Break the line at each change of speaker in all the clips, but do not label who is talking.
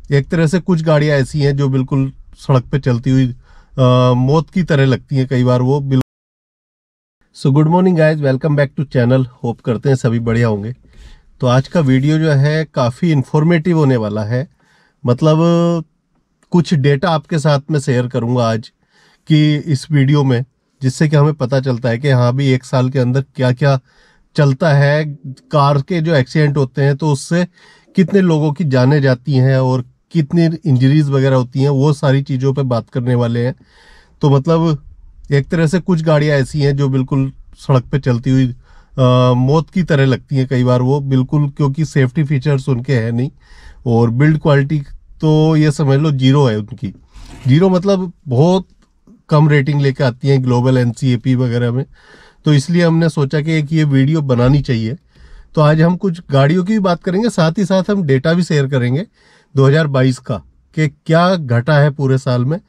एक तरह से कुछ गाड़ियां ऐसी हैं जो बिल्कुल सड़क पे चलती हुई मौत की तरह लगती हैं कई बार वो बिल्कुल। So good morning guys, welcome back to channel. Hope करते हैं सभी बढ़िया होंगे। तो आज का वीडियो जो है काफ़ी इंफॉर्मेटिव होने वाला है। मतलब कुछ डेटा आपके साथ में शेयर करूंगा आज कि इस वीडियो में, जिससे कि हमें पता चलता है कि हाँ भी एक साल के अंदर क्या क्या चलता है। कार के जो एक्सीडेंट होते हैं तो उससे कितने लोगों की जानें जाती हैं और कितनी इंजरीज वगैरह होती हैं, वो सारी चीज़ों पे बात करने वाले हैं। तो मतलब एक तरह से कुछ गाड़ियां ऐसी हैं जो बिल्कुल सड़क पे चलती हुई मौत की तरह लगती हैं कई बार वो बिल्कुल, क्योंकि सेफ्टी फीचर्स उनके हैं नहीं और बिल्ड क्वालिटी तो ये समझ लो जीरो है उनकी। जीरो मतलब बहुत कम रेटिंग लेके आती हैं ग्लोबल NCAP वगैरह में। तो इसलिए हमने सोचा कि एक ये वीडियो बनानी चाहिए। तो आज हम कुछ गाड़ियों की भी बात करेंगे, साथ ही साथ हम डेटा भी शेयर करेंगे 2022 का कि क्या घटा है पूरे साल में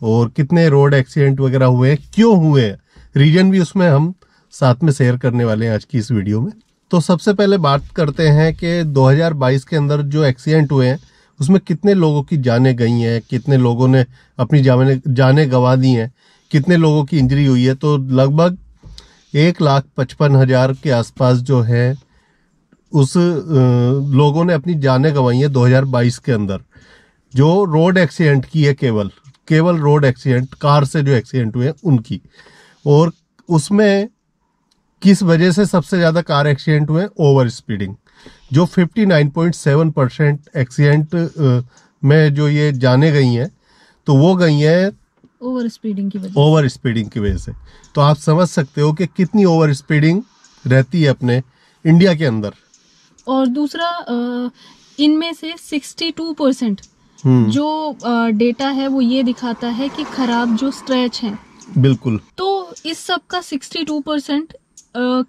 और कितने रोड एक्सीडेंट वगैरह हुए हैं, क्यों हुए हैं, रीजन भी उसमें हम साथ में शेयर करने वाले हैं आज की इस वीडियो में। तो सबसे पहले बात करते हैं कि 2022 के अंदर जो एक्सीडेंट हुए हैं उसमें कितने लोगों की जानें गई हैं, कितने लोगों ने अपनी जानें गंवा दी हैं, कितने लोगों की इंजरी हुई है। तो लगभग 1,55,000 के आसपास जो है उस लोगों ने अपनी जानें गंवाई हैं 2022 के अंदर, जो रोड एक्सीडेंट की है, केवल रोड एक्सीडेंट, कार से जो एक्सीडेंट हुए हैं उनकी। और उसमें किस वजह से सबसे ज्यादा कार एक्सीडेंट हुए? ओवर स्पीडिंग, जो 59.7% एक्सीडेंट में जो ये जाने गई हैं तो वो गई हैं ओवर स्पीडिंग की वजह से। तो आप समझ सकते हो कि कितनी ओवर स्पीडिंग रहती है अपने इंडिया के अंदर।
और दूसरा इनमें से 62% जो डेटा है वो ये दिखाता है कि खराब जो स्ट्रेच हैं, बिल्कुल, तो इस सब का 62%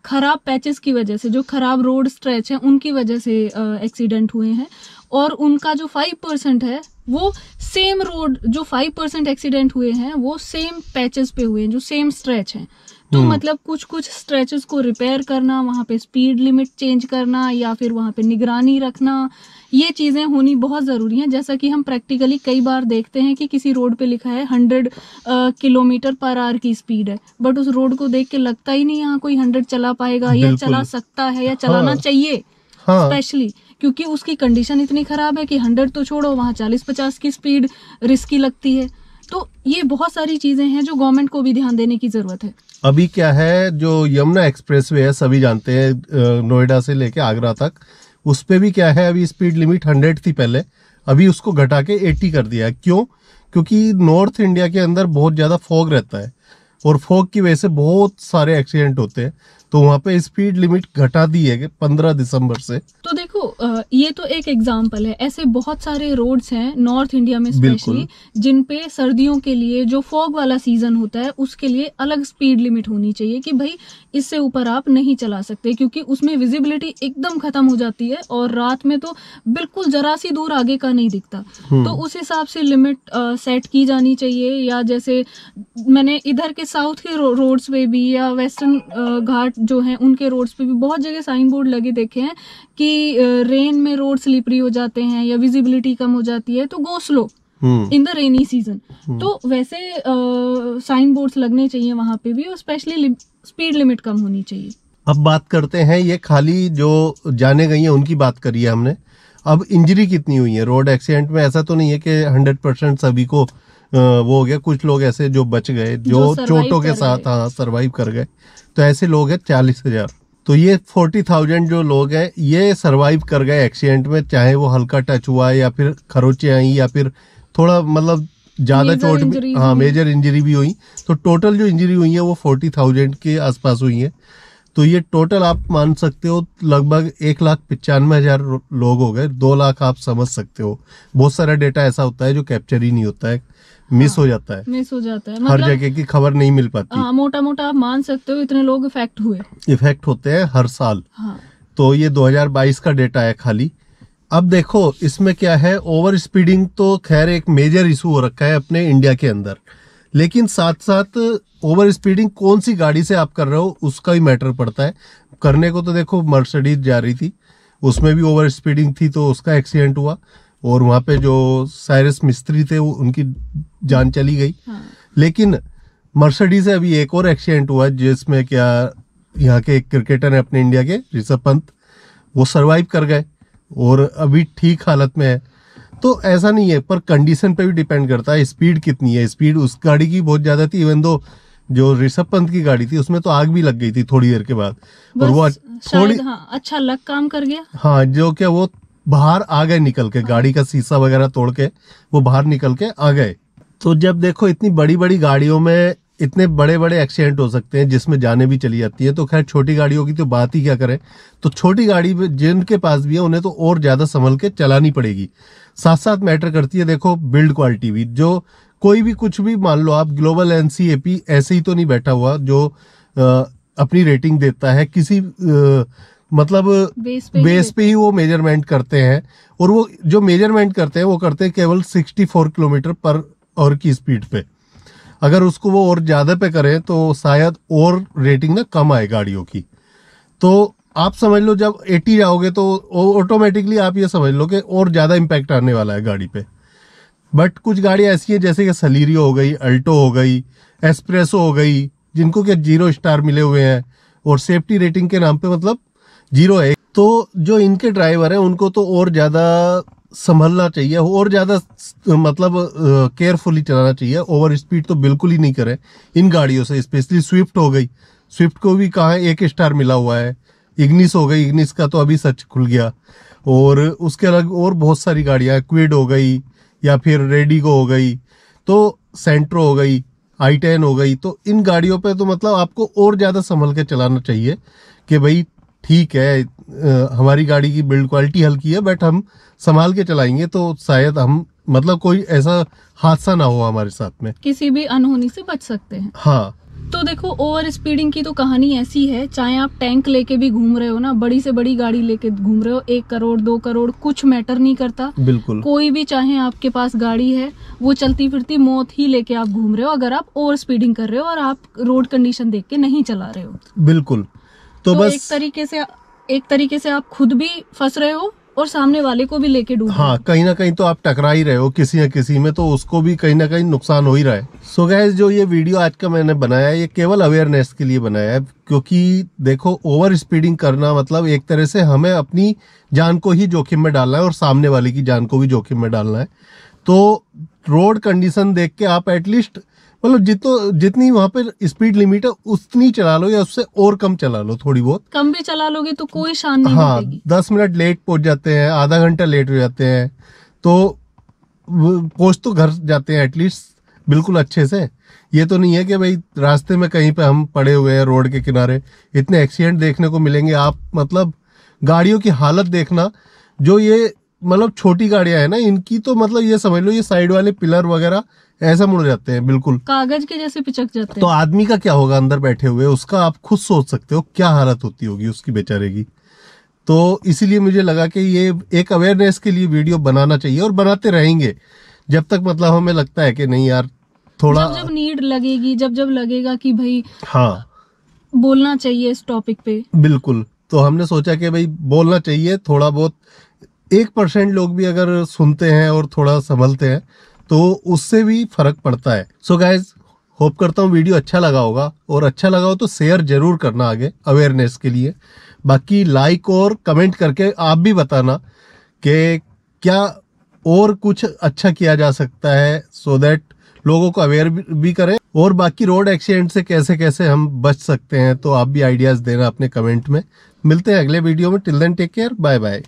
खराब पैचेस की वजह से, जो खराब रोड स्ट्रेच है उनकी वजह से एक्सीडेंट हुए हैं। और उनका जो 5% है वो सेम रोड, जो 5% एक्सीडेंट हुए हैं वो सेम पैचेस पे हुए हैं, जो सेम स्ट्रेच हैं। तो मतलब कुछ स्ट्रेचेस को रिपेयर करना, वहां पे स्पीड लिमिट चेंज करना या फिर वहां पे निगरानी रखना, ये चीजें होनी बहुत जरूरी हैं। जैसा कि हम प्रैक्टिकली कई बार देखते हैं कि किसी रोड पे लिखा है 100 किलोमीटर पर आवर की स्पीड है, बट उस रोड को देख के लगता ही नहीं यहाँ कोई 100 चला पाएगा या चला सकता है या चलाना चाहिए, स्पेशली क्योंकि उसकी कंडीशन इतनी खराब है कि 100 तो छोड़ो, वहाँ 40-50 की स्पीड रिस्की लगती है। तो ये बहुत सारी चीजें हैं जो गवर्नमेंट को भी ध्यान देने की जरूरत है।
अभी क्या है, जो यमुना एक्सप्रेसवे है, सभी जानते हैं, नोएडा से लेके आगरा तक, उस पे भी क्या है, अभी स्पीड लिमिट 100 थी पहले, अभी उसको घटा के 80 कर दिया है। क्यों? क्योंकि नॉर्थ इंडिया के अंदर बहुत ज्यादा फॉग रहता है और फॉग की वजह से बहुत सारे एक्सीडेंट होते हैं, तो वहां पे स्पीड लिमिट घटा दी है 15 दिसंबर से।
तो देखो ये तो एक एग्जांपल है, ऐसे बहुत सारे रोड्स हैं नॉर्थ इंडिया में स्पेशली, जिन पे सर्दियों के लिए जो फॉग वाला सीजन होता है उसके लिए अलग स्पीड लिमिट होनी चाहिए कि भाई इससे ऊपर आप नहीं चला सकते, क्योंकि उसमें विजिबिलिटी एकदम खत्म हो जाती है और रात में तो बिल्कुल जरा सी दूर आगे का नहीं दिखता। तो उस हिसाब से लिमिट सेट की जानी चाहिए। या जैसे मैंने इधर के साउथ के रोड्स पे भी या वेस्टर्न घाट जो हैं उनके रोड्स पे भी बहुत जगह साइन बोर्ड लगे देखे हैं कि रेन में रोड स्लिपरी हो जाते हैं या विजिबिलिटी कम हो जाती है, तो go slow in the rainy season. तो वैसे साइन बोर्ड्स लगने चाहिए वहां पे भी, और स्पेशली स्पीड लिमिट कम होनी चाहिए।
अब बात करते हैं, ये खाली जो जाने गई है उनकी बात करी है हमने। अब इंजरी कितनी हुई है रोड एक्सीडेंट में? ऐसा तो नहीं है कि 100% सभी को वो हो गया, कुछ लोग ऐसे जो बच गए, जो चोटों के साथ सरवाइव कर गए, तो ऐसे लोग हैं 40,000। तो ये 40,000 जो लोग हैं ये सरवाइव कर गए एक्सीडेंट में, चाहे वो हल्का टच हुआ या फिर खरोचे आई या फिर थोड़ा मतलब ज्यादा चोट भी, हाँ मेजर इंजरी भी हुई। तो टोटल जो इंजरी हुई है वो 40,000 के आसपास हुई है। तो ये टोटल आप मान सकते हो लगभग 1,95,000 लोग हो गए। 2 लाख आप समझ सकते हो। बहुत सारा डेटा ऐसा होता है जो कैप्चर ही नहीं होता है, मिस हो जाता है, मतलब हर जगह की खबर नहीं मिल पाती।
मोटा मोटा आप मान सकते हो इतने लोग इफेक्ट होते हैं हर साल।
तो ये 2022 का डेटा है खाली। अब देखो इसमें क्या है, ओवर स्पीडिंग तो खैर एक मेजर इशू हो रखा है अपने इंडिया के अंदर, लेकिन साथ साथ ओवर स्पीडिंग कौन सी गाड़ी से आप कर रहे हो उसका भी मैटर पड़ता है। करने को तो देखो मर्सिडीज जा रही थी, उसमें भी ओवर स्पीडिंग थी तो उसका एक्सीडेंट हुआ। और वहां पे जो साइरस मिस्त्री थे उनकी जान चली गई। लेकिन मर्सिडीज से अभी एक और एक्सीडेंट हुआ जिसमें क्या यहाँ के एक क्रिकेटर है अपने इंडिया के, ऋषभ पंत, वो सरवाइव कर गए और अभी ठीक हालत में है। तो ऐसा नहीं है, पर कंडीशन पे भी डिपेंड करता है, स्पीड कितनी है। स्पीड उस गाड़ी की बहुत ज्यादा थी, इवन दो जो ऋषभ पंत की गाड़ी थी उसमें तो आग भी लग गई थी थोड़ी देर के बाद, और वो थोड़ी
अच्छा लक काम कर गया।
हाँ, जो क्या वो बाहर आ गए निकल के, गाड़ी का शीशा वगैरह तोड़ के वो बाहर निकल के आ गए। तो जब देखो इतनी बड़ी बड़ी गाड़ियों में इतने बड़े बड़े एक्सीडेंट हो सकते हैं जिसमें जाने भी चली जाती है, तो खैर छोटी गाड़ियों की तो बात ही क्या करें। तो छोटी गाड़ी जिनके पास भी है उन्हें तो और ज्यादा संभल के चलानी पड़ेगी। साथ साथ मैटर करती है देखो बिल्ड क्वालिटी भी। जो कोई भी कुछ भी मान लो आप, ग्लोबल NCAP ऐसे ही तो नहीं बैठा हुआ जो अपनी रेटिंग देता है, किसी मतलब बेस पे ही वो मेजरमेंट करते हैं। और वो जो मेजरमेंट करते हैं वो करते हैं केवल 64 किलोमीटर पर आवर की स्पीड पे। अगर उसको वो और ज्यादा पे करें तो शायद और रेटिंग ना कम आए गाड़ियों की। तो आप समझ लो जब 80 जाओगे तो ऑटोमेटिकली आप ये समझ लो कि और ज्यादा इम्पैक्ट आने वाला है गाड़ी पे। बट कुछ गाड़ियां ऐसी है जैसे कि सलीरियो हो गई, अल्टो हो गई, एस्प्रेसो हो गई, जिनको क्या 0 स्टार मिले हुए हैं और सेफ्टी रेटिंग के नाम पे मतलब 0 है। तो जो इनके ड्राइवर हैं उनको तो और ज्यादा संभलना चाहिए, और ज्यादा मतलब केयरफुली चलाना चाहिए। ओवर स्पीड तो बिल्कुल ही नहीं करें इन गाड़ियों से। स्पेशली स्विफ्ट हो गई, स्विफ्ट को भी कहाँ 1 स्टार मिला हुआ है। इग्निस हो गई, इग्निस का तो अभी सच खुल गया। और उसके अलग और बहुत सारी गाड़ियां, क्विड हो गई या फिर रेडिगो हो गई, तो सेंट्रो हो गई, i10 हो गई। तो इन गाड़ियों पे तो मतलब आपको और ज्यादा संभल के चलाना चाहिए कि भाई ठीक है हमारी गाड़ी की बिल्ड क्वालिटी हल्की है बट हम संभाल के चलाएंगे तो शायद हम मतलब कोई ऐसा हादसा ना हो हमारे साथ में,
किसी भी अनहोनी से बच सकते हैं।
हाँ।
तो देखो ओवर स्पीडिंग की तो कहानी ऐसी है, चाहे आप टैंक लेके भी घूम रहे हो ना, बड़ी से बड़ी गाड़ी लेके घूम रहे हो, 1 करोड़ 2 करोड़ कुछ मैटर नहीं करता।
बिल्कुल कोई
भी चाहे आपके पास गाड़ी है वो चलती फिरती मौत ही लेके आप घूम रहे हो अगर आप ओवर स्पीडिंग कर रहे हो और आप रोड कंडीशन देख के नहीं चला रहे हो।
बिल्कुल। तो बस
एक तरीके से आप खुद भी फंस रहे हो और सामने वाले को भी लेके डूब।
हाँ, कहीं ना कहीं तो आप टकरा ही रहे हो किसी न किसी में, तो उसको भी कहीं ना कहीं नुकसान हो ही रहा है। सो गाइस, जो ये वीडियो आज का मैंने बनाया है ये केवल अवेयरनेस के लिए बनाया है, क्योंकि देखो ओवर स्पीडिंग करना मतलब एक तरह से हमें अपनी जान को ही जोखिम में डालना है और सामने वाले की जान को भी जोखिम में डालना है। तो रोड कंडीशन देख के आप एटलीस्ट मतलब जितनी वहां पे स्पीड लिमिट है उतनी चला लो या उससे और कम चला लो, थोड़ी बहुत
कम भी चला लोगे तो कोई शान नहीं मिलेगी।
10 मिनट लेट पहुंच जाते हैं, आधा घंटा लेट हो जाते हैं, तो पहुंच तो घर जाते हैं एटलीस्ट बिल्कुल अच्छे से। ये तो नहीं है कि भाई रास्ते में कहीं पे हम पड़े हुए हैं रोड के किनारे। इतने एक्सीडेंट देखने को मिलेंगे। आप मतलब गाड़ियों की हालत देखना, जो ये मतलब छोटी गाड़ियां है ना, इनकी तो मतलब ये समझ लो ये साइड वाले पिलर वगैरह ऐसा मुड़ जाते हैं, बिल्कुल
कागज के जैसे पिचक जाते हैं।
तो आदमी का क्या होगा अंदर बैठे हुए, उसका आप खुद सोच सकते हो क्या हालत होती होगी उसकी बेचारे की। तो इसीलिए मुझे लगा कि ये एक अवेयरनेस के लिए वीडियो बनाना चाहिए और बनाते रहेंगे जब तक मतलब हमें लगता है कि नहीं यार थोड़ा
जब नीड लगेगी, जब लगेगा कि भाई
हाँ
बोलना चाहिए इस टॉपिक पे।
बिल्कुल। तो हमने सोचा कि भाई बोलना चाहिए थोड़ा बहुत। 1% लोग भी अगर सुनते हैं और थोड़ा संभलते हैं तो उससे भी फर्क पड़ता है। सो गाइज, होप करता हूँ वीडियो अच्छा लगा होगा, और अच्छा लगा हो तो शेयर जरूर करना आगे अवेयरनेस के लिए। बाकी लाइक और कमेंट करके आप भी बताना कि क्या और कुछ अच्छा किया जा सकता है, सो दैट लोगों को अवेयर भी करें। और बाकी रोड एक्सीडेंट से कैसे कैसे हम बच सकते हैं, तो आप भी आइडियाज देना अपने कमेंट में। मिलते हैं अगले वीडियो में। Till then take care, bye bye.